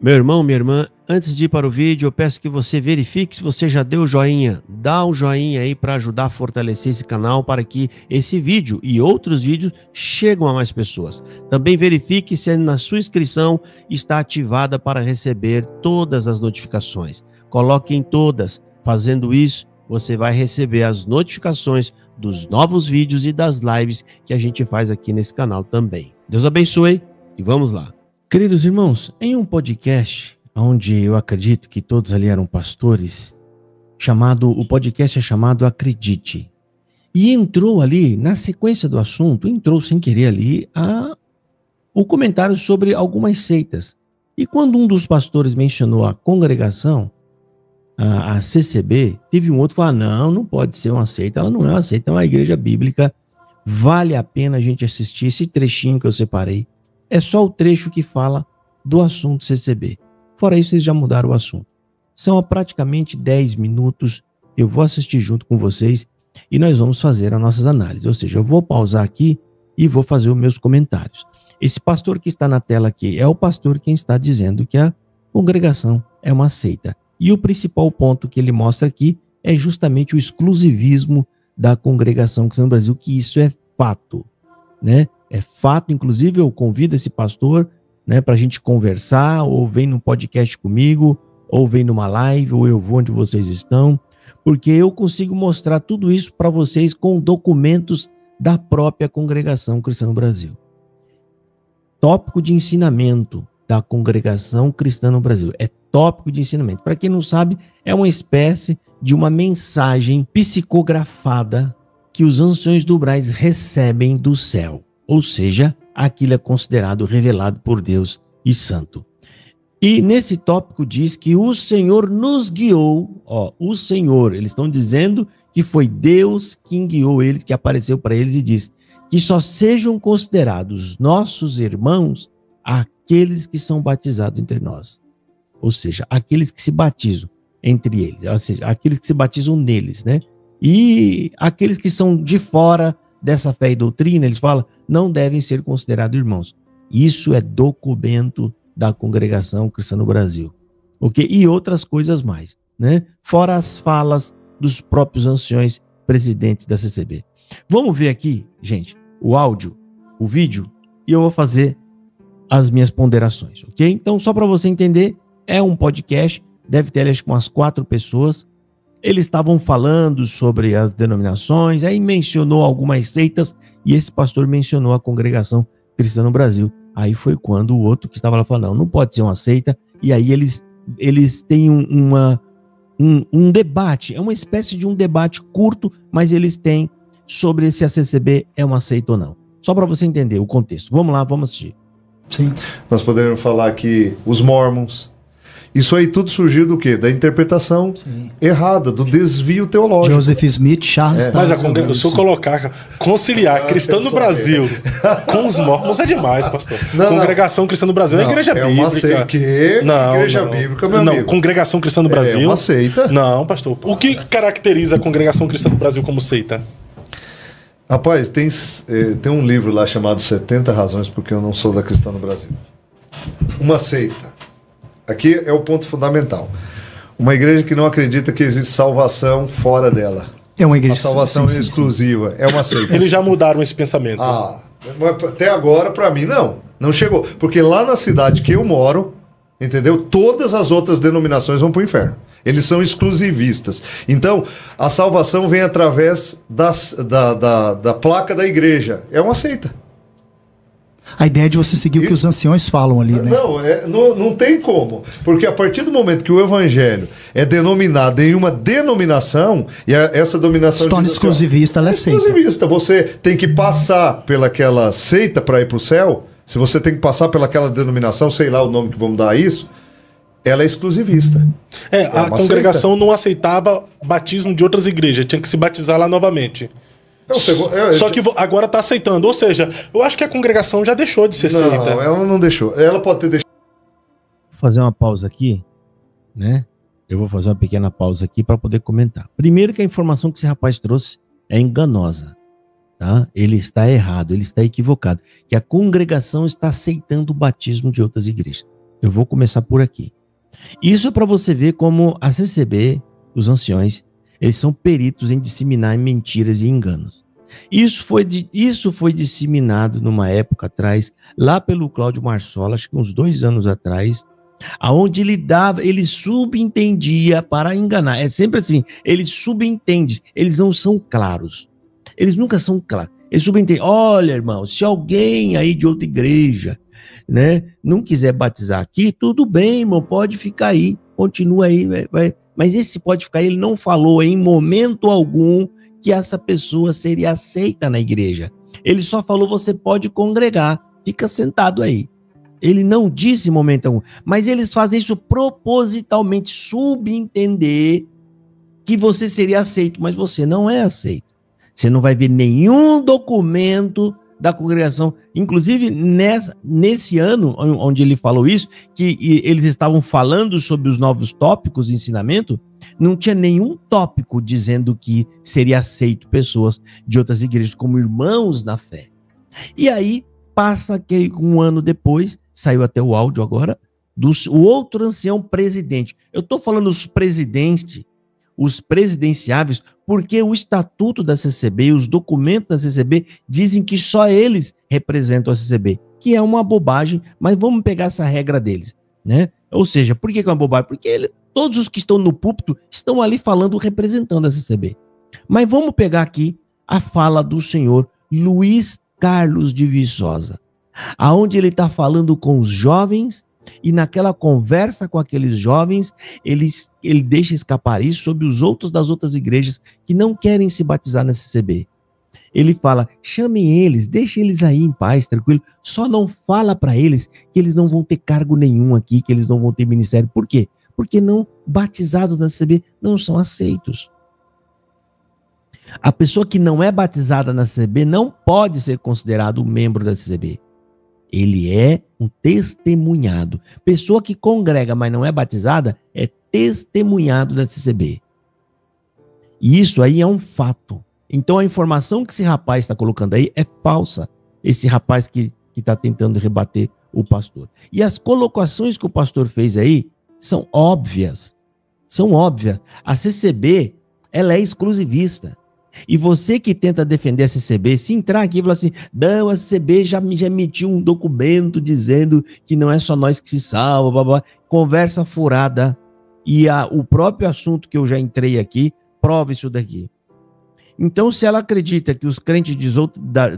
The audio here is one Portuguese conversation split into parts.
Meu irmão, minha irmã, antes de ir para o vídeo, eu peço que você verifique se você já deu o joinha. Dá um joinha aí para ajudar a fortalecer esse canal para que esse vídeo e outros vídeos cheguem a mais pessoas. Também verifique se na sua inscrição está ativada para receber todas as notificações. Coloque em todas. Fazendo isso, você vai receber as notificações dos novos vídeos e das lives que a gente faz aqui nesse canal também. Deus abençoe e vamos lá. Queridos irmãos, em um podcast onde eu acredito que todos ali eram pastores, o podcast é chamado Acredite. E entrou ali, na sequência do assunto, entrou sem querer ali o comentário sobre algumas seitas. E quando um dos pastores mencionou a congregação, a CCB, teve um outro que falou, não pode ser uma seita, ela não é uma seita, é uma igreja bíblica, vale a pena a gente assistir esse trechinho que eu separei. É só o trecho que fala do assunto CCB. Fora isso, vocês já mudaram o assunto. São praticamente 10 minutos. Eu vou assistir junto com vocês e nós vamos fazer as nossas análises. Ou seja, eu vou pausar aqui e vou fazer os meus comentários. Esse pastor que está na tela aqui é o pastor quem está dizendo que a congregação é uma seita. E o principal ponto que ele mostra aqui é justamente o exclusivismo da congregação cristã no Brasil, que isso é fato, né? É fato, inclusive eu convido esse pastor, né, para a gente conversar, ou vem num podcast comigo, ou vem numa live, ou eu vou onde vocês estão, porque eu consigo mostrar tudo isso para vocês com documentos da própria congregação cristã no Brasil. Tópico de ensinamento da congregação cristã no Brasil. É tópico de ensinamento. Para quem não sabe, é uma espécie de uma mensagem psicografada que os anciões do Brás recebem do céu. Ou seja, aquilo é considerado revelado por Deus e santo. E nesse tópico diz que o Senhor nos guiou, o Senhor, eles estão dizendo que foi Deus quem guiou eles, que apareceu para eles e diz que só sejam considerados nossos irmãos aqueles que são batizados entre nós. Ou seja, aqueles que se batizam entre eles, ou seja, aqueles que se batizam neles, né? E aqueles que são de fora dessa fé e doutrina, eles falam, não devem ser considerados irmãos. Isso é documento da congregação cristã no Brasil. Okay? E outras coisas mais, né? Fora as falas dos próprios anciões presidentes da CCB. Vamos ver aqui, gente, o áudio, o vídeo, e eu vou fazer as minhas ponderações, ok? Então, só para você entender, é um podcast, deve ter, acho que umas 4 pessoas. Eles estavam falando sobre as denominações, aí mencionou algumas seitas, e esse pastor mencionou a congregação cristã no Brasil. Aí foi quando o outro que estava lá falou, não pode ser uma seita, e aí eles têm um debate, é uma espécie de um debate curto, mas eles têm sobre se a CCB é uma seita ou não. Só para você entender o contexto. Vamos lá, vamos assistir. Sim. Nós poderíamos falar aqui os Mormons. Isso aí tudo surgiu do quê? Da interpretação errada, do desvio teológico. Joseph Smith, Charles Mas se eu conciliar cristão no Brasil com os mormons é demais, pastor. Congregação cristã no Brasil é igreja bíblica. É uma seita. Igreja bíblica, meu amigo. Congregação cristã no Brasil. É uma seita. Não, pastor. O que caracteriza a congregação cristã no Brasil como seita? Rapaz, tem um livro lá chamado 70 Razões Porque Eu Não Sou da Cristã no Brasil. Uma seita. Aqui é o ponto fundamental. Uma igreja que não acredita que existe salvação fora dela. É uma igreja. A salvação é exclusiva. É uma seita. Eles já mudaram esse pensamento. Até agora, para mim, não. Não chegou. Porque lá na cidade que eu moro, entendeu? Todas as outras denominações vão para o inferno. Eles são exclusivistas. Então, a salvação vem através da placa da igreja. É uma seita. A ideia é de você seguir o que os anciões falam ali, né? Não tem como. Porque a partir do momento que o evangelho é denominado em uma denominação, e essa dominação... Se torna exclusivista, ela é seita. Exclusivista. Você tem que passar pelaquela seita para ir para o céu. Se você tem que passar pelaquela denominação, sei lá o nome que vamos dar a isso, ela é exclusivista. A congregação não aceitava batismo de outras igrejas. Tinha que se batizar lá novamente. Só que agora está aceitando. Ou seja, eu acho que a congregação já deixou de ser seita. Não, ela não deixou. Ela pode ter deixado. Vou fazer uma pausa aqui, né? Eu vou fazer uma pequena pausa aqui para poder comentar. Primeiro que a informação que esse rapaz trouxe é enganosa, tá? Ele está errado, ele está equivocado. Que a congregação está aceitando o batismo de outras igrejas. Eu vou começar por aqui. Isso é para você ver como a CCB, os anciões, eles são peritos em disseminar mentiras e enganos. Isso foi disseminado numa época atrás, lá pelo Cláudio Marsola, acho que uns 2 anos atrás, aonde ele subentendia para enganar. É sempre assim, ele subentende, eles não são claros. Eles nunca são claros. Eles subentendem, olha, irmão, se alguém aí de outra igreja, né, não quiser batizar aqui, tudo bem, irmão, pode ficar aí, continua aí, vai. Mas esse pode ficar aí, ele não falou em momento algum que essa pessoa seria aceita na igreja. Ele só falou, você pode congregar, fica sentado aí. Ele não disse em momento algum, mas eles fazem isso propositalmente, subentender que você seria aceito, mas você não é aceito. Você não vai ver nenhum documento da congregação, inclusive nesse ano onde ele falou isso, que eles estavam falando sobre os novos tópicos de ensinamento, não tinha nenhum tópico dizendo que seria aceito pessoas de outras igrejas como irmãos na fé. E aí passa que 1 ano depois, saiu até o áudio agora, o outro ancião presidente. Eu estou falando os presidentes, os presidenciáveis, porque o estatuto da CCB e os documentos da CCB dizem que só eles representam a CCB, que é uma bobagem, mas vamos pegar essa regra deles, né? Ou seja, por que é uma bobagem? Porque todos os que estão no púlpito estão ali falando, representando a CCB. Mas vamos pegar aqui a fala do senhor Luiz Carlos de Viçosa, aonde ele está falando com os jovens. E naquela conversa com aqueles jovens, ele deixa escapar isso sobre os outros das outras igrejas que não querem se batizar na CCB. Ele fala, chamem eles, deixem eles aí em paz, tranquilo. Só não fala para eles que eles não vão ter cargo nenhum aqui, que eles não vão ter ministério. Por quê? Porque não batizados na CCB não são aceitos. A pessoa que não é batizada na CCB não pode ser considerado um membro da CCB. Ele é um testemunhado. Pessoa que congrega, mas não é batizada, é testemunhado da CCB. E isso aí é um fato. Então a informação que esse rapaz está colocando aí é falsa. Esse rapaz que está tentando rebater o pastor. E as colocações que o pastor fez aí são óbvias. São óbvias. A CCB, ela é exclusivista. E você que tenta defender a CCB, se entrar aqui e falar assim, não, a CCB já emitiu um documento dizendo que não é só nós que se salva, blá, blá, conversa furada. E o próprio assunto que eu já entrei aqui, prova isso daqui. Então, se ela acredita que os crentes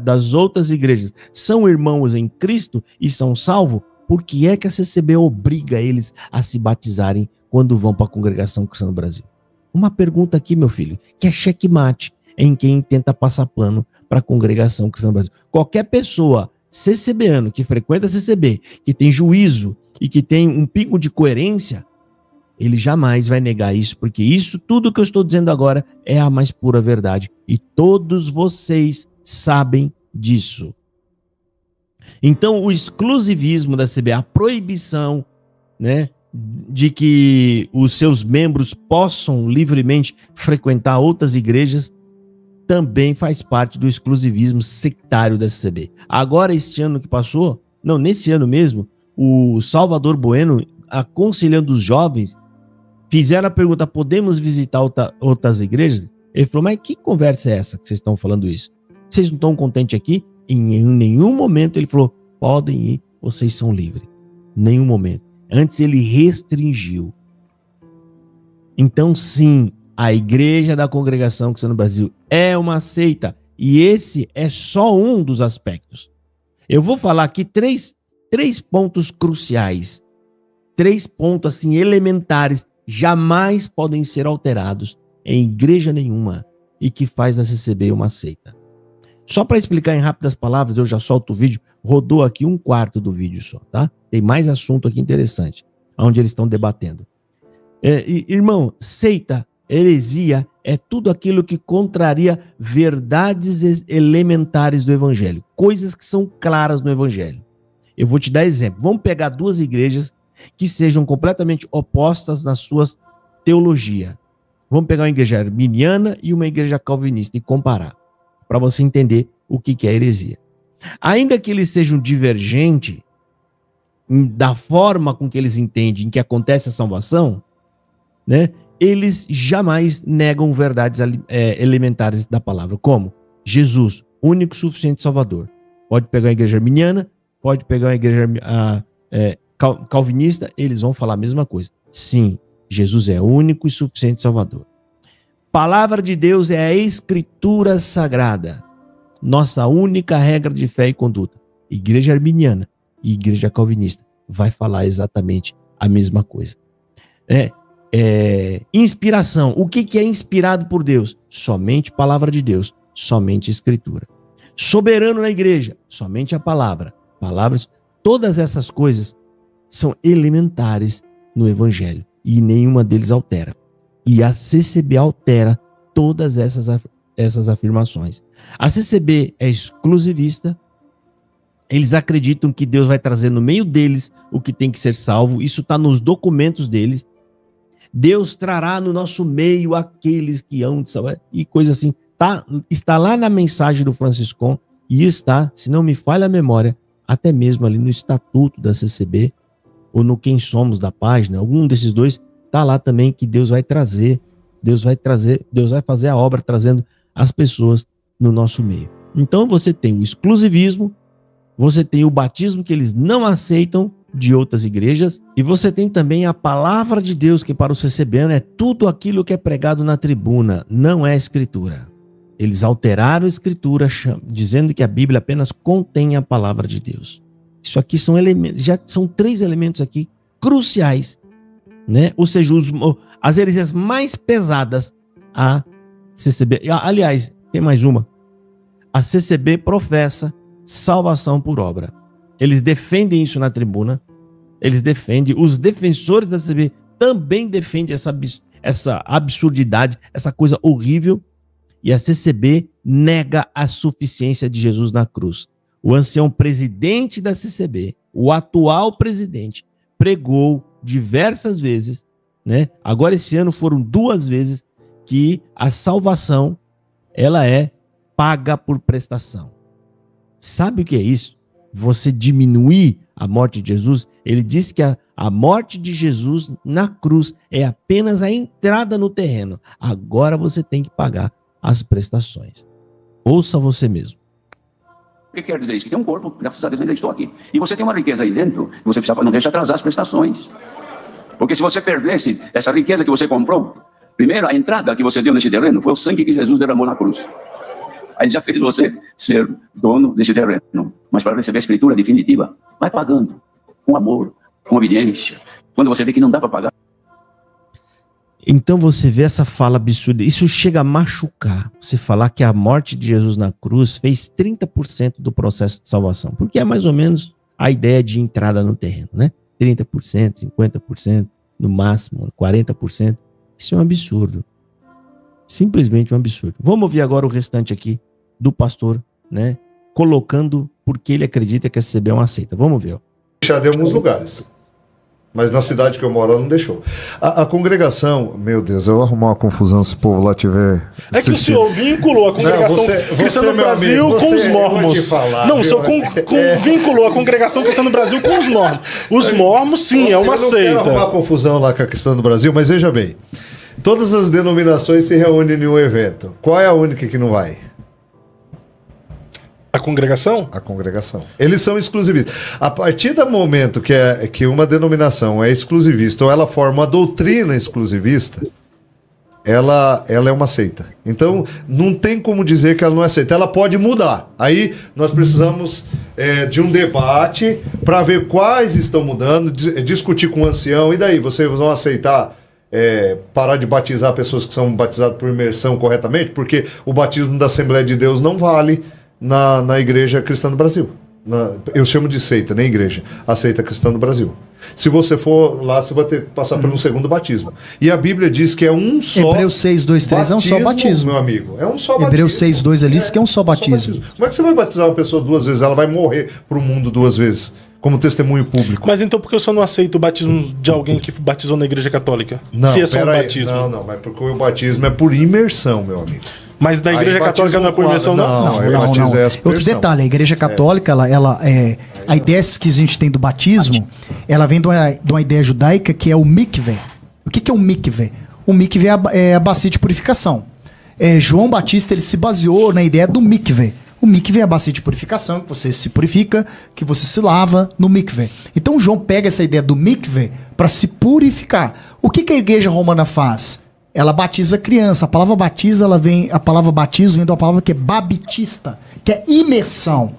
das outras igrejas são irmãos em Cristo e são salvos, por que é que a CCB obriga eles a se batizarem quando vão para a congregação cristã no Brasil? Uma pergunta aqui, meu filho, que é checkmate em quem tenta passar pano para a congregação cristã no Brasil. Qualquer pessoa CCBano que frequenta a CCB, que tem juízo e que tem um pingo de coerência, ele jamais vai negar isso, porque isso, tudo que eu estou dizendo agora, é a mais pura verdade. E todos vocês sabem disso. Então, o exclusivismo da CCB, a proibição, né, de que os seus membros possam livremente frequentar outras igrejas, também faz parte do exclusivismo sectário da CCB. Agora, este ano que passou, não, nesse ano mesmo, o Salvador Bueno, aconselhando os jovens, fizeram a pergunta, podemos visitar outras igrejas? Ele falou, mas que conversa é essa que vocês estão falando isso? Vocês não estão contentes aqui? Em nenhum momento ele falou, podem ir, vocês são livres. Nenhum momento. Antes ele restringiu. Então, sim, a Igreja da Congregação Cristã no Brasil é uma seita. E esse é só um dos aspectos. Eu vou falar aqui três pontos cruciais. 3 pontos assim elementares, jamais podem ser alterados em igreja nenhuma e que faz da CCB uma seita. Só para explicar em rápidas palavras, eu já solto o vídeo, rodou aqui 1/4 do vídeo só, tá? Tem mais assunto aqui interessante, onde eles estão debatendo. Irmão, seita, heresia, é tudo aquilo que contraria verdades elementares do evangelho, coisas que são claras no evangelho. Eu vou te dar exemplo. Vamos pegar 2 igrejas que sejam completamente opostas nas suas teologia. Vamos pegar uma igreja arminiana e uma igreja calvinista e comparar, para você entender o que é heresia. Ainda que eles sejam divergentes, da forma com que eles entendem que acontece a salvação, né, eles jamais negam verdades elementares da palavra, como Jesus, único e suficiente Salvador. Pode pegar a igreja arminiana, pode pegar a igreja calvinista, eles vão falar a mesma coisa. Sim, Jesus é único e suficiente Salvador. Palavra de Deus é a Escritura Sagrada, nossa única regra de fé e conduta. Igreja arminiana e igreja calvinista vai falar exatamente a mesma coisa. Inspiração. O que é inspirado por Deus? Somente palavra de Deus, somente Escritura. Soberano na igreja, somente a palavra. Palavras, todas essas coisas são elementares no Evangelho e nenhuma deles altera. E a CCB altera todas essas afirmações. A CCB é exclusivista. Eles acreditam que Deus vai trazer no meio deles o que tem que ser salvo. Isso está nos documentos deles. Deus trará no nosso meio aqueles que hão de salvar. E coisa assim. Está lá na mensagem do Franciscon. E está, se não me falha a memória, até mesmo ali no estatuto da CCB. Ou no Quem Somos da página. Algum desses dois está lá também que Deus vai trazer. Deus vai fazer a obra trazendo as pessoas no nosso meio. Então você tem o exclusivismo. Você tem o batismo que eles não aceitam de outras igrejas. E você tem também a palavra de Deus, que para o CCBano é tudo aquilo que é pregado na tribuna, não é Escritura. Eles alteraram a Escritura, dizendo que a Bíblia apenas contém a palavra de Deus. Isso aqui são elementos, já são 3 elementos aqui cruciais, né? Ou seja, as heresias mais pesadas a CCB. Aliás, tem mais uma. A CCB professa salvação por obra. Eles defendem isso na tribuna. Eles defendem. Os defensores da CCB também defendem essa absurdidade, essa coisa horrível. E a CCB nega a suficiência de Jesus na cruz. O ancião presidente da CCB, o atual presidente, pregou diversas vezes, né? Agora esse ano foram 2 vezes que a salvação ela é paga por prestação. Sabe o que é isso? Você diminuir a morte de Jesus. Ele disse que a morte de Jesus na cruz é apenas a entrada no terreno. Agora você tem que pagar as prestações. Ouça você mesmo. O que quer dizer isso? Que tem um corpo, graças a Deus ainda estou aqui. E você tem uma riqueza aí dentro, você precisa, não deixa atrasar as prestações. Porque se você perdesse essa riqueza que você comprou, primeiro a entrada que você deu nesse terreno foi o sangue que Jesus derramou na cruz. Aí já fez você ser dono desse terreno. Mas para receber a escritura definitiva, vai pagando. Com amor, com obediência. Quando você vê que não dá para pagar. Então você vê essa fala absurda. Isso chega a machucar. Você falar que a morte de Jesus na cruz fez 30% do processo de salvação. Porque é mais ou menos a ideia de entrada no terreno, né? 30%, 50%, no máximo 40%. Isso é um absurdo. Simplesmente um absurdo. Vamos ouvir agora o restante aqui do pastor, né? Colocando porque ele acredita que a CCB é uma seita. Vamos ver. Já deu alguns lugares. Mas na cidade que eu moro, ela não deixou. A congregação, meu Deus, eu vou arrumar uma confusão se o povo lá tiver. É que o senhor vinculou a congregação cristã no Brasil com os mormons. Não, o senhor vinculou a congregação cristã no Brasil com os mormons. Os mormons, sim, é uma seita. Eu não quero arrumar confusão lá com a questão do Brasil, mas veja bem. Todas as denominações se reúnem em um evento. Qual é a única que não vai? A congregação? A congregação. Eles são exclusivistas. A partir do momento que uma denominação é exclusivista ou ela forma uma doutrina exclusivista, ela é uma seita. Então, não tem como dizer que ela não é seita. Ela pode mudar. Aí, nós precisamos de um debate para ver quais estão mudando, discutir com o ancião. E daí, vocês vão aceitar parar de batizar pessoas que são batizadas por imersão corretamente? Porque o batismo da Assembleia de Deus não vale na Igreja Cristã do Brasil. Eu chamo de seita, nem igreja. A seita cristã do Brasil. Se você for lá, você vai ter que passar por um segundo batismo. E a Bíblia diz que é um só. Hebreus 6, 2, 3 é um só batismo. Meu amigo. É um só batismo. Hebreus 6, 2 ali diz que é um só batismo. Como é que você vai batizar uma pessoa 2 vezes? Ela vai morrer para o mundo 2 vezes, como testemunho público. Mas então por que eu só não aceito o batismo de alguém que batizou na Igreja Católica? Não, se é só um batismo. Não, mas porque o batismo é por imersão, meu amigo. Mas na igreja católica não é por imersão, não? Não. Outro detalhe, a igreja católica, a ideia que a gente tem do batismo, ela vem de uma ideia judaica que é o mikveh. O que é o mikveh? O mikveh é a bacia de purificação. João Batista ele se baseou na ideia do mikveh. O mikveh é a bacia de purificação, que você se purifica, que você se lava no mikveh. Então João pega essa ideia do mikveh para se purificar. O que a igreja romana faz? Ela batiza a criança. A palavra batiza, a palavra batismo vem de uma palavra que é babitista, que é imersão.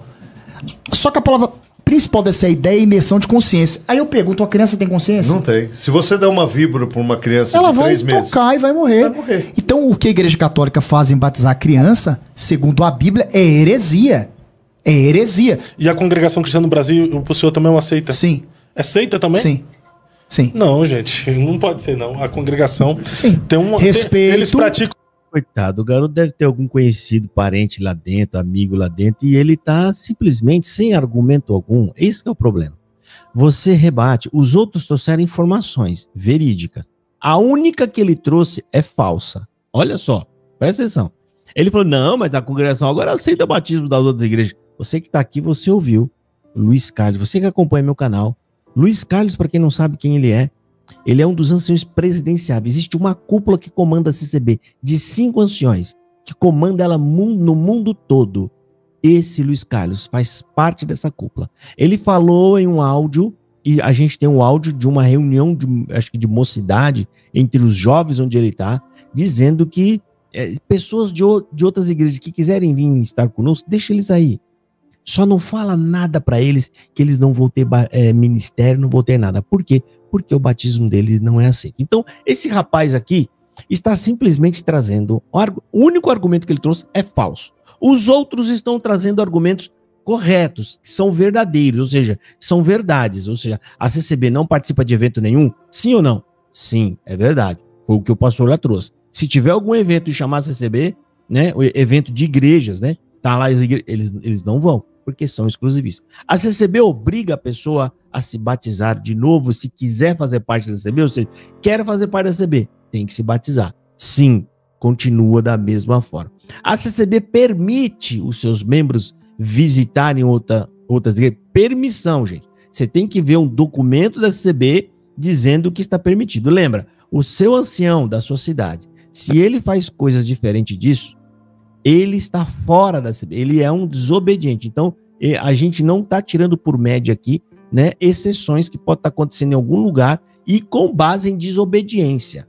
Só que a palavra principal dessa ideia é imersão de consciência. Aí eu pergunto, a criança tem consciência? Não tem. Se você der uma víbora para uma criança ela de 3 meses... Ela vai tocar e vai morrer. Então, o que a igreja católica faz em batizar a criança, segundo a Bíblia, é heresia. É heresia. E a congregação cristã no Brasil, o senhor também é uma seita? Sim. É seita também? Sim. Não, gente, não pode ser, não. A congregação tem um... Respeito. Eles praticam... Coitado, o garoto deve ter algum conhecido, parente lá dentro, amigo lá dentro, e ele tá simplesmente sem argumento algum. Esse que é o problema. Você rebate. Os outros trouxeram informações verídicas. A única que ele trouxe é falsa. Olha só, presta atenção. Ele falou, não, mas a congregação agora aceita o batismo das outras igrejas. Você que tá aqui, você ouviu. Luiz Carlos, você que acompanha meu canal. Luiz Carlos, para quem não sabe quem ele é um dos anciões presidenciáveis. Existe uma cúpula que comanda a CCB, de 5 anciões, que comanda ela no mundo todo. Esse Luiz Carlos faz parte dessa cúpula. Ele falou em um áudio, e a gente tem um áudio de uma reunião, acho que de mocidade, entre os jovens onde ele está, dizendo que pessoas de outras igrejas que quiserem vir estar conosco, deixa eles aí. Só não fala nada para eles que eles não vão ter ministério, não vão ter nada. Por quê? Porque o batismo deles não é aceito. Então, esse rapaz aqui está simplesmente trazendo... O único argumento que ele trouxe é falso. Os outros estão trazendo argumentos corretos, que são verdadeiros, ou seja, são verdades. Ou seja, a CCB não participa de evento nenhum? Sim ou não? Sim, é verdade. Foi o que o pastor lá trouxe. Se tiver algum evento e chamar a CCB, né, o evento de igrejas, né, tá lá eles não vão, porque são exclusivistas. A CCB obriga a pessoa a se batizar de novo, se quiser fazer parte da CCB, ou seja, quer fazer parte da CCB, tem que se batizar. Sim, continua da mesma forma. A CCB permite os seus membros visitarem outras igrejas. Permissão, gente. Você tem que ver um documento da CCB dizendo que está permitido. Lembra, o seu ancião da sua cidade, se ele faz coisas diferentes disso, ele está fora da CCB, ele é um desobediente. Então, a gente não está tirando por média aqui, né, exceções que podem estar acontecendo em algum lugar e com base em desobediência.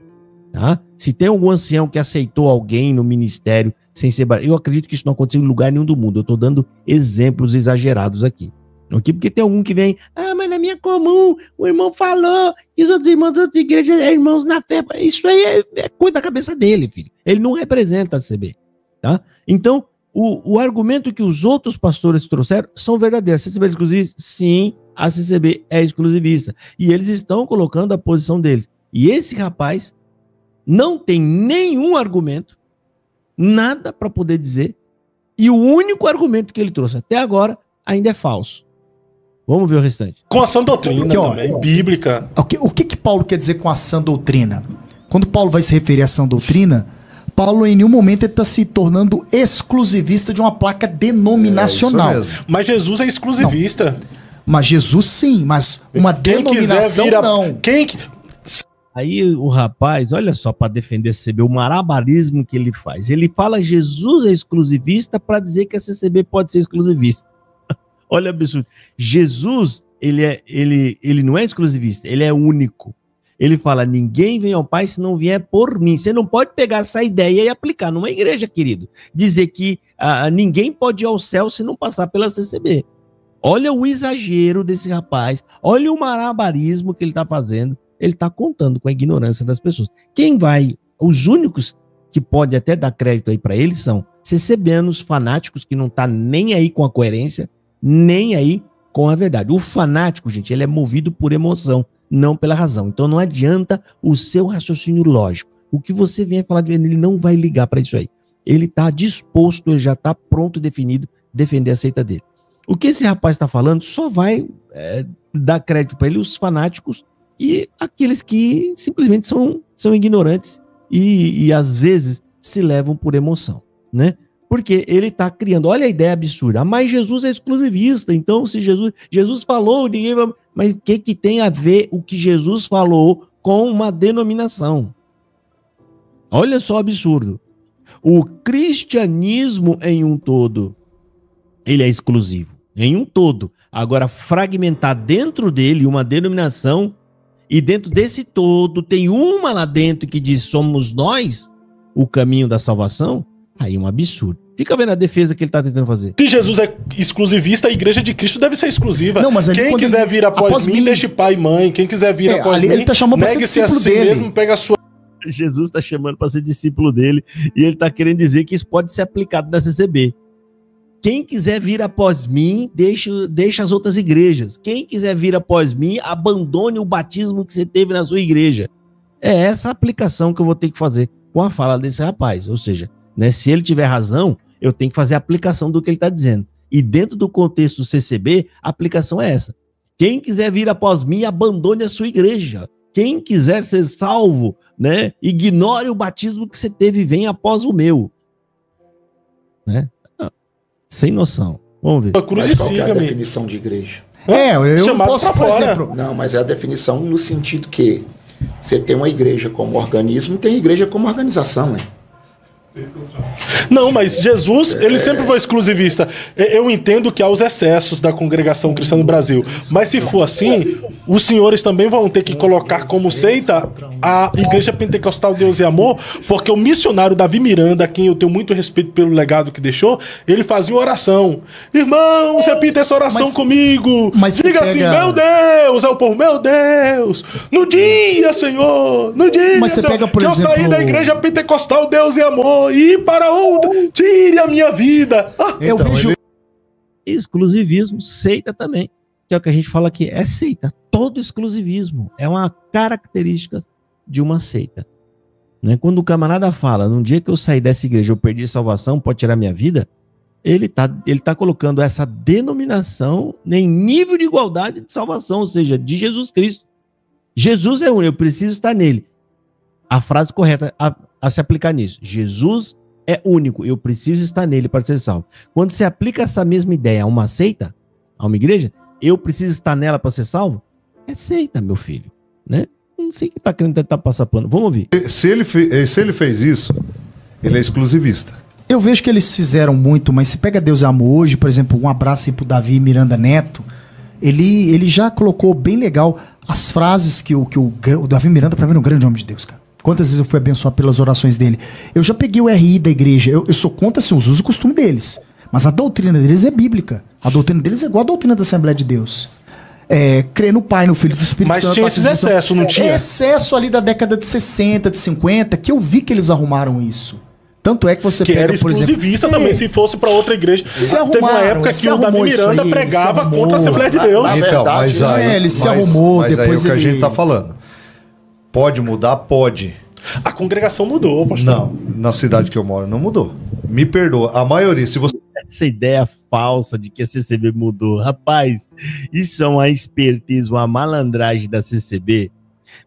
Tá? Se tem algum ancião que aceitou alguém no ministério sem ser... Eu acredito que isso não aconteceu em lugar nenhum do mundo. Eu estou dando exemplos exagerados aqui. Okay? Porque tem algum que vem, mas na minha comum, o irmão falou que os outros irmãos da outra igreja são irmãos na fé. Isso aí é coisa da cabeça dele, filho. Ele não representa a CB. Tá? Então, o argumento que os outros pastores trouxeram são verdadeiros. A CCB é exclusivista? Sim, a CCB é exclusivista. E eles estão colocando a posição deles. E esse rapaz não tem nenhum argumento, nada para poder dizer, e o único argumento que ele trouxe até agora ainda é falso. Vamos ver o restante. Com a sã doutrina também, bíblica. O que Paulo quer dizer com a sã doutrina? Quando Paulo vai se referir à sã doutrina, Paulo em nenhum momento está se tornando exclusivista de uma placa denominacional. Mas Jesus é exclusivista. Não. Mas Jesus sim, mas uma denominação não. Aí o rapaz, olha só, para defender a CCB, o malabarismo que ele faz. Ele fala Jesus é exclusivista para dizer que a CCB pode ser exclusivista. Olha o absurdo. Jesus, ele não é exclusivista, ele é único. Ele fala, ninguém vem ao Pai se não vier por mim. Você não pode pegar essa ideia e aplicar numa igreja, querido. Dizer que ninguém pode ir ao céu se não passar pela CCB. Olha o exagero desse rapaz. Olha o malabarismo que ele está fazendo. Ele está contando com a ignorância das pessoas. Os únicos que podem até dar crédito aí para eles são CCBanos fanáticos que não tá nem aí com a coerência, nem aí com a verdade. O fanático, gente, ele é movido por emoção, não pela razão. Então não adianta o seu raciocínio lógico. O que você vem falar de ele não vai ligar para isso aí. Ele está disposto, ele já está pronto, definido, defender a seita dele. O que esse rapaz está falando só vai dar crédito para ele os fanáticos e aqueles que simplesmente são ignorantes e às vezes se levam por emoção. né? Porque ele está criando, olha a ideia absurda, mas Jesus é exclusivista, então se Jesus falou, ninguém vai... Mas o que tem a ver o que Jesus falou com uma denominação? Olha só o absurdo. O cristianismo em um todo, ele é exclusivo, em um todo. Agora, fragmentar dentro dele uma denominação, e dentro desse todo tem uma lá dentro que diz somos nós o caminho da salvação, aí é um absurdo. Fica vendo a defesa que ele está tentando fazer. Se Jesus é exclusivista, a igreja de Cristo deve ser exclusiva. Não, mas quem quiser vir após mim, deixe pai e mãe. Quem quiser vir após mim, ele tá chamando para ser discípulo dele. Mesmo, pega a sua... Jesus está chamando para ser discípulo dele e ele está querendo dizer que isso pode ser aplicado na CCB. Quem quiser vir após mim, deixa as outras igrejas. Quem quiser vir após mim, abandone o batismo que você teve na sua igreja. É essa a aplicação que eu vou ter que fazer com a fala desse rapaz. Ou seja, né, se ele tiver razão, eu tenho que fazer a aplicação do que ele está dizendo. E dentro do contexto do CCB, a aplicação é essa. Quem quiser vir após mim, abandone a sua igreja. Quem quiser ser salvo, né, ignore o batismo que você teve e venha após o meu. Né? Sem noção. Vamos ver. Mas qual que é a definição de igreja? Eu não posso, por exemplo... Não, mas é a definição no sentido que você tem uma igreja como organismo e tem igreja como organização, hein? Não, mas Jesus, ele sempre foi exclusivista. Eu entendo que há os excessos da congregação cristã no Brasil, mas se for assim, os senhores também vão ter que colocar como seita a Igreja Pentecostal Deus e Amor, porque o missionário Davi Miranda, a quem eu tenho muito respeito pelo legado que deixou, ele fazia uma oração. Irmãos, repita essa oração comigo. Diga assim, meu Deus, é o povo, meu Deus, no dia, Senhor, no dia, mas você Senhor, pega, por que exemplo... eu saí da Igreja Pentecostal Deus e Amor e para onde? Tire a minha vida. Eu vejo exclusivismo, seita também, que é o que a gente fala aqui, é seita. Todo exclusivismo é uma característica de uma seita. Né? Quando o camarada fala, num dia que eu sair dessa igreja, eu perdi salvação, pode tirar minha vida, ele tá colocando essa denominação em nível de igualdade de salvação, ou seja, de Jesus Cristo. Jesus é único, eu preciso estar nele. A frase correta a se aplicar nisso. Jesus é único, eu preciso estar nele para ser salvo. Quando você aplica essa mesma ideia a uma seita, a uma igreja, eu preciso estar nela para ser salvo, é seita, meu filho. Né? Não sei o que está querendo tentar passar pano. Vamos ouvir. Se ele fez isso, ele é exclusivista. Eu vejo que eles fizeram muito, mas se pega Deus e Amor hoje, por exemplo, um abraço aí pro Davi Miranda Neto, ele já colocou bem legal as frases que o Davi Miranda, para mim, é um grande homem de Deus, cara. Quantas vezes eu fui abençoado pelas orações dele. Eu já peguei o RI da igreja. Eu sou contra assim, os usos e costumes deles. Mas a doutrina deles é bíblica. A doutrina deles é igual a doutrina da Assembleia de Deus. Crer no Pai, no Filho e do Espírito Santo. Mas tinha esses excessos, não tinha? Excesso ali da década de 60, de 50, que eu vi que eles arrumaram isso. Tanto é que você pega, era exclusivista também, se fosse para outra igreja. Teve uma época que o Davi Miranda pregava contra a Assembleia de Deus. Então, mas aí ele se arrumou, mas depois aí é o que ele... a gente tá falando. Pode mudar? Pode. A congregação mudou, pastor. Não, na cidade que eu moro não mudou. Me perdoa, a maioria, se você... Essa ideia falsa de que a CCB mudou. Rapaz, isso é uma esperteza, uma malandragem da CCB.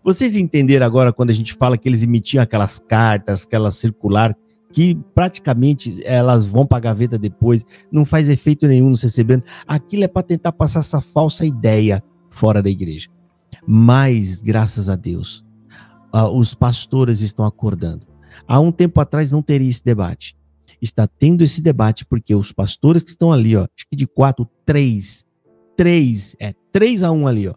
Vocês entenderam agora quando a gente fala que eles emitiam aquelas cartas, aquela circular, que praticamente elas vão para a gaveta depois, não faz efeito nenhum no CCB. Aquilo é para tentar passar essa falsa ideia fora da igreja. Mas, graças a Deus, os pastores estão acordando. Há um tempo atrás não teria esse debate. Está tendo esse debate porque os pastores que estão ali, ó, acho que de 3 a 1 ali, ó.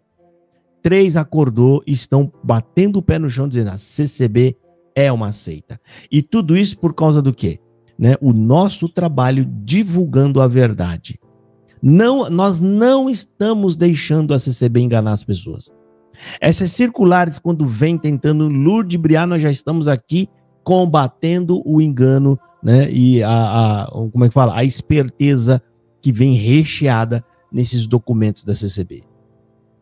3 acordou e estão batendo o pé no chão dizendo: a CCB é uma seita. E tudo isso por causa do quê? Né? O nosso trabalho divulgando a verdade. Nós não estamos deixando a CCB enganar as pessoas. Essas circulares, quando vem tentando ludibriar, nós já estamos aqui combatendo o engano, né? E como é que fala? A esperteza que vem recheada nesses documentos da CCB.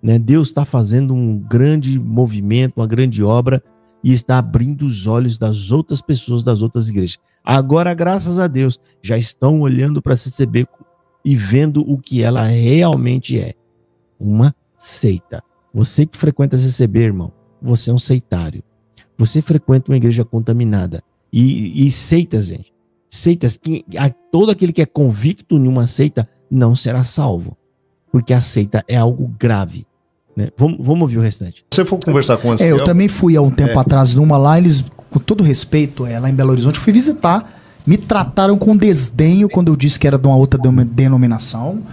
Né? Deus está fazendo um grande movimento, uma grande obra, e está abrindo os olhos das outras pessoas, das outras igrejas. Agora, graças a Deus, já estão olhando para a CCB e vendo o que ela realmente é. Uma seita. Você que frequenta a CCB, irmão, você é um seitário. Você frequenta uma igreja contaminada. E seitas, gente, seitas, todo aquele que é convicto em uma seita não será salvo, porque a seita é algo grave, né? Vamos ouvir o restante. Se você for conversar com o ancião... Eu também fui há um tempo atrás numa lá, eles, com todo respeito, lá em Belo Horizonte, eu fui visitar, me trataram com desdenho quando eu disse que era de uma outra denominação,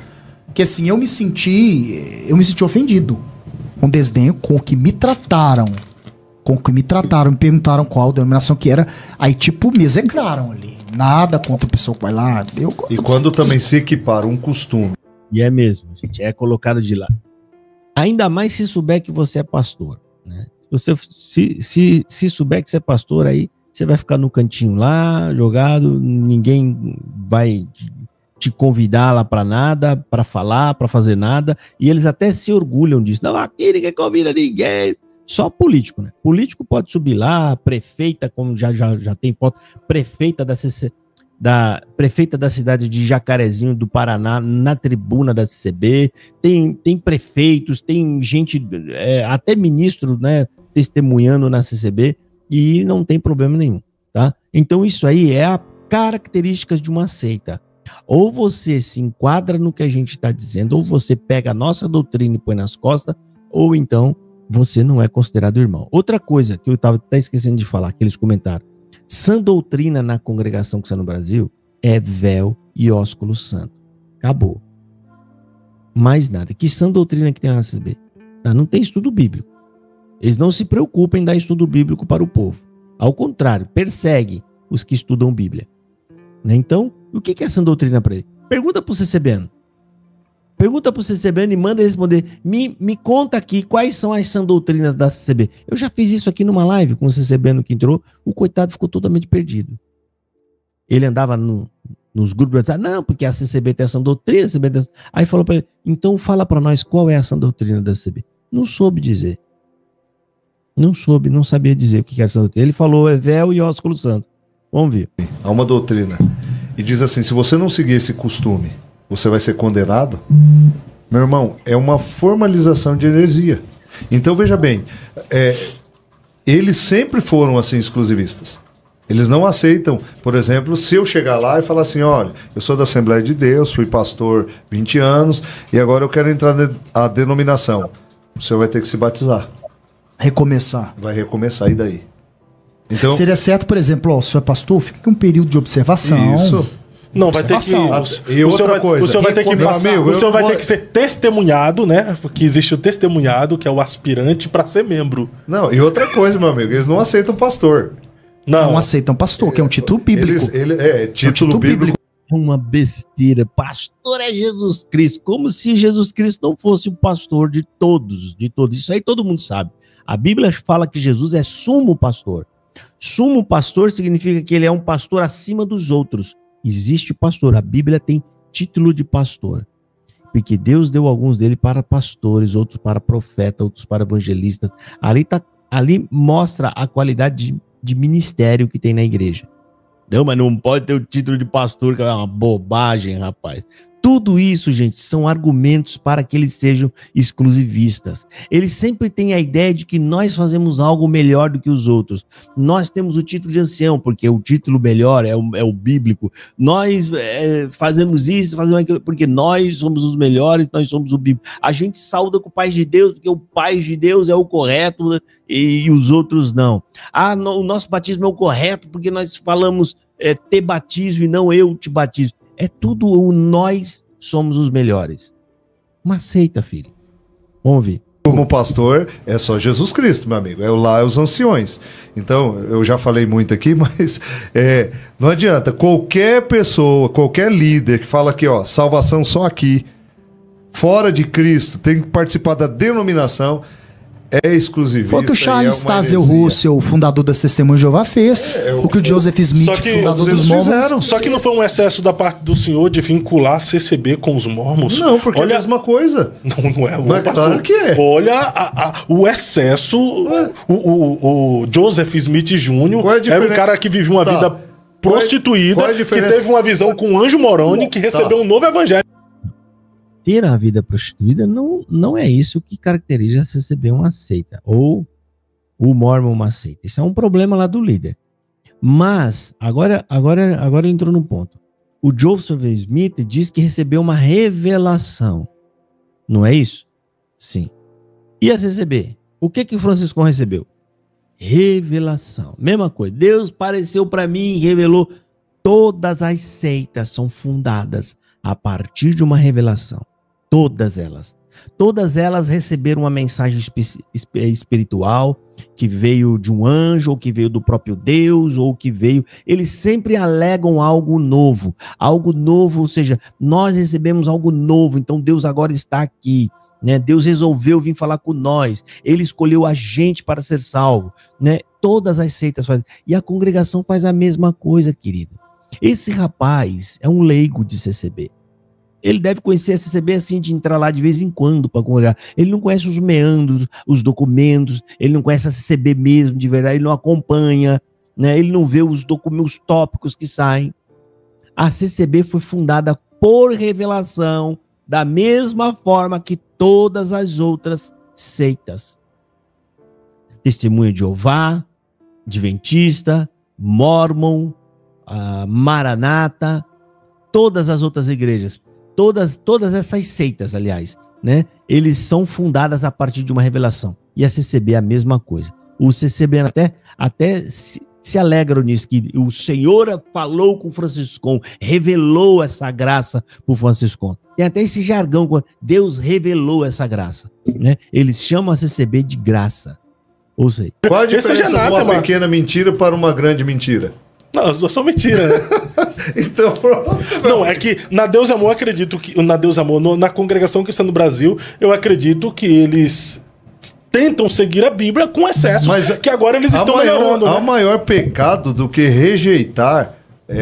que assim, eu me senti ofendido, com desdenho, com o que me trataram, me perguntaram qual denominação que era, aí tipo, me execraram ali, nada contra o pessoal que vai lá. E quando também se equipara um costume. E é mesmo, gente, é colocado de lado. Ainda mais se souber que você é pastor, né? Se souber que você é pastor, aí você vai ficar no cantinho lá, jogado, ninguém vai te convidar lá para nada, para falar, para fazer nada, e eles até se orgulham disso. Não, aqui ninguém convida ninguém. Só político, né? Político pode subir lá, prefeita, como já tem foto, prefeita prefeita da cidade de Jacarezinho do Paraná, na tribuna da CCB, tem prefeitos, tem gente, até ministro, né, testemunhando na CCB, e não tem problema nenhum, tá? Então isso aí é a característica de uma seita. Ou você se enquadra no que a gente está dizendo, ou você pega a nossa doutrina e põe nas costas, ou então você não é considerado irmão. Outra coisa que eu estava até esquecendo de falar, que eles comentaram, sã doutrina na congregação que está no Brasil é véu e ósculo santo. Acabou. Mais nada. Que sã doutrina que tem na CCB? Não tem estudo bíblico. Eles não se preocupam em dar estudo bíblico para o povo. Ao contrário, persegue os que estudam Bíblia. Né? Então, o que é sã doutrina para ele? Pergunta para o CCBano. Pergunta para o CCBano e manda responder. Me conta aqui quais são as sã doutrinas da CCB. Eu já fiz isso aqui numa live com o CCBano que entrou. O coitado ficou totalmente perdido. Ele andava nos grupos, não, porque a CCB tem a sã doutrina, a CCB tem... Aí falou para ele, então fala para nós qual é a sã doutrina da CCB. Não soube dizer. Não sabia dizer o que é a sã doutrina. Ele falou, é véu e ósculo santo. Vamos ver. Há uma doutrina. E diz assim, se você não seguir esse costume, você vai ser condenado? Meu irmão, é uma formalização de heresia. Então, veja bem, eles sempre foram assim exclusivistas. Eles não aceitam, por exemplo, se eu chegar lá e falar assim, olha, eu sou da Assembleia de Deus, fui pastor 20 anos e agora eu quero entrar na denominação. O senhor vai ter que se batizar. Recomeçar. Vai recomeçar, e daí? Então, seria certo, por exemplo, o senhor é pastor, fica aqui um período de observação. Isso. Não, vai ter que... E outra coisa... O senhor vai ter que passar, o senhor vai ter que ser testemunhado, né? Porque existe o testemunhado, que é o aspirante para ser membro. Não, e outra coisa, meu amigo, eles não aceitam pastor. Não aceitam pastor, que é um título bíblico. Título bíblico. É uma besteira. Pastor é Jesus Cristo. Como se Jesus Cristo não fosse o pastor de todos. Isso aí todo mundo sabe. A Bíblia fala que Jesus é sumo pastor. Sumo pastor significa que ele é um pastor acima dos outros. Existe pastor. A Bíblia tem título de pastor. Porque Deus deu alguns dele para pastores, outros para profetas, outros para evangelistas. Ali mostra a qualidade de ministério que tem na igreja. Não, mas não pode ter o título de pastor, que é uma bobagem, rapaz. Tudo isso, gente, são argumentos para que eles sejam exclusivistas. Eles sempre têm a ideia de que nós fazemos algo melhor do que os outros. Nós temos o título de ancião, porque o título melhor é o bíblico. Nós fazemos isso, fazemos aquilo, porque nós somos os melhores, nós somos o bíblico. A gente sauda com o Pai de Deus, porque o Pai de Deus é o correto e os outros não. O nosso batismo é o correto, porque nós falamos ter batismo e não eu te batizo. É tudo nós somos os melhores. Uma seita, filho. Vamos ver. Como pastor, é só Jesus Cristo, meu amigo. Lá é os anciões. Então, eu já falei muito aqui, mas não adianta. Qualquer pessoa, qualquer líder que fala que, salvação só aqui, fora de Cristo, tem que participar da denominação, é exclusivista. Foi o que o Charles Tazel Russell, o fundador das Testemunhas de Jeová, fez. O que o Joseph Smith, fundador dos Mormons, só que não foi um excesso da parte do senhor de vincular a CCB com os Mormons? Não, porque é a mesma coisa. Não é. Mas claro que é. Olha o excesso. O Joseph Smith Jr. era um cara que vivia uma vida prostituída, que teve uma visão com o Anjo Moroni, que recebeu um novo evangelho. Ter a vida prostituída não é isso que caracteriza a CCB uma seita, ou o Mormon uma seita. Isso é um problema lá do líder. Mas, agora ele entrou num ponto. O Joseph Smith diz que recebeu uma revelação. Não é isso? Sim. E a CCB? O que o Franciscão recebeu? Revelação. Mesma coisa. Deus apareceu para mim e revelou. Todas as seitas são fundadas a partir de uma revelação. Todas elas. Todas elas receberam uma mensagem espiritual que veio de um anjo, ou que veio do próprio Deus, ou que veio... Eles sempre alegam algo novo, ou seja, nós recebemos algo novo, então Deus agora está aqui, né? Deus resolveu vir falar com nós, Ele escolheu a gente para ser salvo, né? Todas as seitas fazem, e a congregação faz a mesma coisa, querido. Esse rapaz é um leigo de CCB. Ele deve conhecer a CCB assim, de entrar lá de vez em quando para congregar. Ele não conhece os meandros, os documentos, ele não conhece a CCB mesmo, de verdade, ele não acompanha, né? Ele não vê os documentos, os tópicos que saem. A CCB foi fundada por revelação, da mesma forma que todas as outras seitas. Testemunha de Jeová, Adventista, Mórmon, Maranata, todas as outras igrejas. Todas essas seitas, aliás, né? Eles são fundadas a partir de uma revelação. E a CCB é a mesma coisa. O CCB até se alegram nisso, que o Senhor falou com o Franciscão, revelou essa graça para o Franciscão. Tem até esse jargão, Deus revelou essa graça, né? Eles chamam a CCB de graça. Ou seja, qual a diferença de uma pequena mentira para uma grande mentira? Não, as duas são mentiras, né? Então, pronto. Não, é que na Deus Amor, eu acredito que na Deus Amor, na Congregação Cristã no Brasil, eu acredito que eles tentam seguir a Bíblia com excessos, mas que agora eles estão melhorando. Há maior pecado do que rejeitar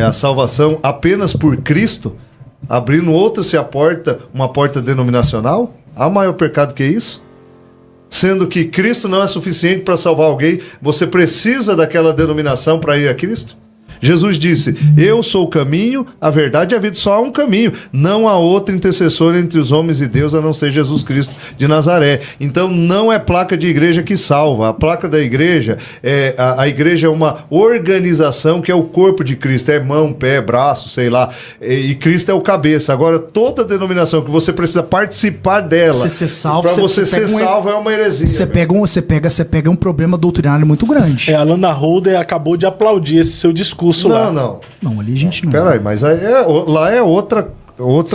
a salvação apenas por Cristo, abrindo uma porta denominacional? Há maior pecado que isso? Sendo que Cristo não é suficiente para salvar alguém, você precisa daquela denominação para ir a Cristo? Jesus disse, eu sou o caminho, a verdade e a vida. Só há um caminho, não há outro intercessor entre os homens e Deus a não ser Jesus Cristo de Nazaré. Então não é placa de igreja que salva. A placa da igreja, a igreja é uma organização que é o corpo de Cristo, é mão, pé, braço, sei lá, e Cristo é o cabeça. Agora toda denominação que você precisa participar dela, para você ser salvo é uma heresia. Você pega um problema doutrinário muito grande. A Lana Holder acabou de aplaudir esse seu discurso. Não, ali a gente não. Peraí, mas lá é outra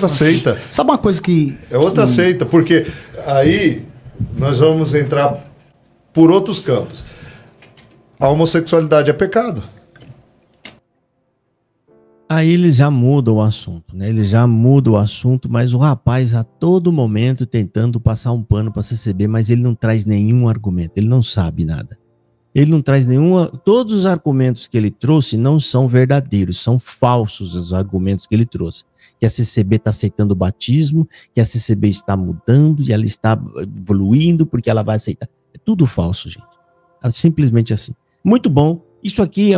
seita. Sabe uma coisa que... É outra seita, porque aí nós vamos entrar por outros campos. A homossexualidade é pecado. Aí eles já mudam o assunto, né? Eles já mudam o assunto, mas o rapaz a todo momento tentando passar um pano para CCB, mas ele não traz nenhum argumento, ele não sabe nada. Ele não traz nenhuma... Todos os argumentos que ele trouxe não são verdadeiros, são falsos os argumentos que ele trouxe. Que a CCB está aceitando o batismo, que a CCB está mudando e ela está evoluindo porque ela vai aceitar. É tudo falso, gente. É simplesmente assim. Muito bom. Isso aqui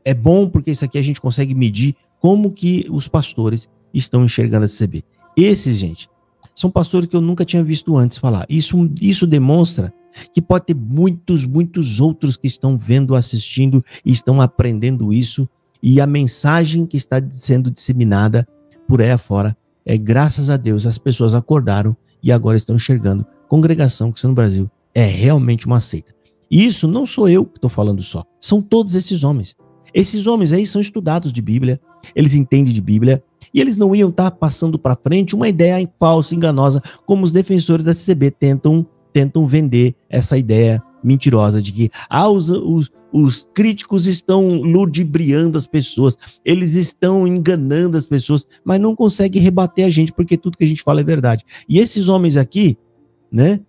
é bom porque isso aqui a gente consegue medir como que os pastores estão enxergando a CCB. Esses, gente, são pastores que eu nunca tinha visto antes falar. Isso demonstra que pode ter muitos outros que estão vendo, assistindo e estão aprendendo isso, e a mensagem que está sendo disseminada por aí afora graças a Deus, as pessoas acordaram e agora estão enxergando. Congregação Cristã no Brasil é realmente uma seita. E isso não sou eu que estou falando só, são todos esses homens. Esses homens aí são estudados de Bíblia, eles entendem de Bíblia, e eles não iam estar passando para frente uma ideia falsa, enganosa, como os defensores da CCB tentam vender essa ideia mentirosa de que os críticos estão ludibriando as pessoas, eles estão enganando as pessoas, mas não conseguem rebater a gente, porque tudo que a gente fala é verdade. E esses homens aqui, né,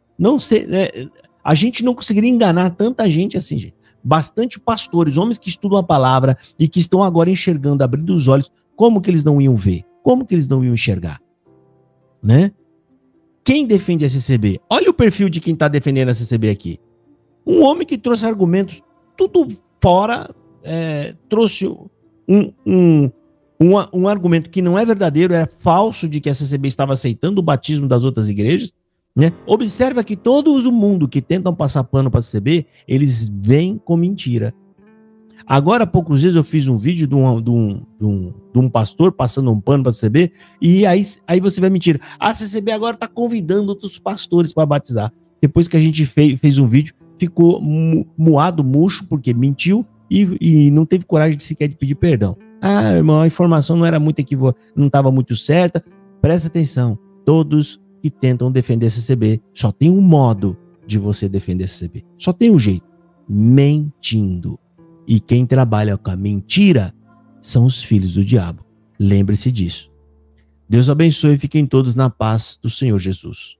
a gente não conseguiria enganar tanta gente assim, gente. Bastante pastores, homens que estudam a palavra e que estão agora enxergando, abrindo os olhos, como que eles não iam ver? Como que eles não iam enxergar? Né? Quem defende a CCB? Olha o perfil de quem está defendendo a CCB aqui. Um homem que trouxe argumentos tudo fora, trouxe um argumento que não é verdadeiro, é falso, de que a CCB estava aceitando o batismo das outras igrejas. Né? Observa que todo o mundo que tentam passar pano para a CCB, eles vêm com mentira. Agora, há poucos dias, eu fiz um vídeo de um pastor passando um pano para a CCB, e aí você vai mentir. A CCB agora está convidando outros pastores para batizar. Depois que a gente fez um vídeo, ficou moado, murcho, porque mentiu e não teve coragem de sequer de pedir perdão. Ah, irmão, a informação não era muito não estava muito certa. Presta atenção, todos que tentam defender a CCB, só tem um modo de você defender a CCB. Só tem um jeito, mentindo. E quem trabalha com a mentira são os filhos do diabo. Lembre-se disso. Deus abençoe e fiquem todos na paz do Senhor Jesus.